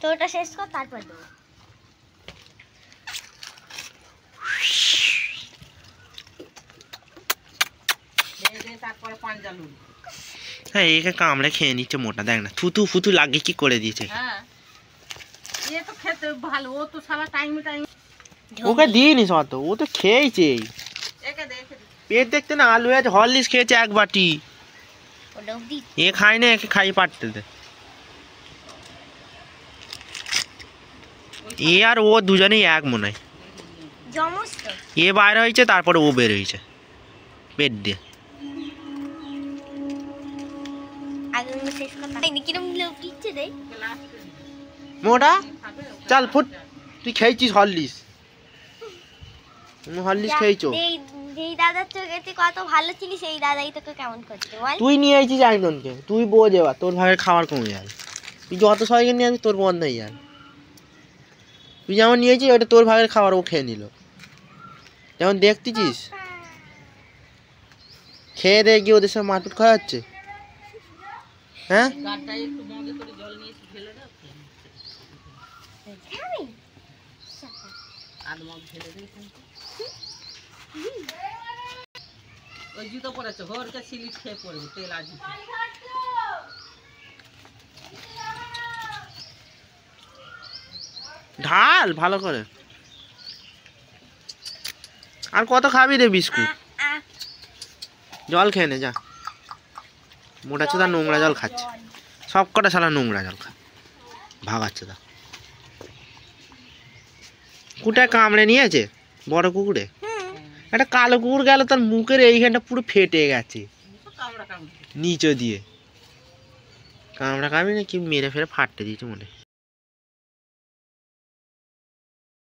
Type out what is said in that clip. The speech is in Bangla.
তোরটা শেষ কর তারপর দেবো। তারপরে পাঞ্জালু হ্যাঁ একে কামড়ে খেয়ে নিচ্ছে মোটা, দেখ না থুতু ফুতু লাগে কি করে দিয়েছে। হ্যাঁ এ তো খেতে ভালো, ও তো সারা টাইম ওকে দিইনি অত, ও তো খেয়েছে। একে দেখে পেট দেখতে না আলু আছে, হরলিক্স খেয়েছে এক বাটি, এ খাই না, একে খাই পারতে দে। এ আর ও দুজনেই এক মনে হয়, এ বাইরে হয়েছে তারপরে ও বের হয়েছে পেট দিয়ে। মোটা চল ফুট, তুই খেয়েছিস হরলিক্স, হরলিক্স খেয়েছো। যেই দাদার চোখে তুই কত ভালো ছিলি সেই দাদাই তোকে কেমন করছে বল। তুই নিয়ে আইছিস একজনকে, তুই বোঝ এবার তোর ভাগের খাবার কমে যাবে। তুই যত সবাইকে নিয়ে আসবি তোর বন্ধ হয়ে যাবে। তুই যেমন নিয়েছিস ওটা তোর ভাগের খাবার ও খেয়ে নিল, যেমন দেখতেছিস। খেয়ে দিয়ে গিয়ে ওদের সব মারপিট করা হচ্ছে। হ্যাঁ ওই জুতো পরেছে ঘরকে সিলিপ খেয়ে পড়বে তেল আজ ঢাল ভালো করে। আর কত খাবি রে বিস্কুট, জল খেয়ে নে যা। মোটা চোদা নোংরা জল খাচ্ছে, সব কটা সালা নোংরা জল খা, ভাগাচ্ছে তা। কুটায় কামড়ে নিয়েছে বড় কুকুরে, একটা কালো কুকুর গেল, তার মুখের এইখানটা পুরো ফেটে গেছে নিচে দিয়ে। কামড়া কামড়ি না কি মেরে ফেরে ফাটতে দিয়েছে মনে হয়।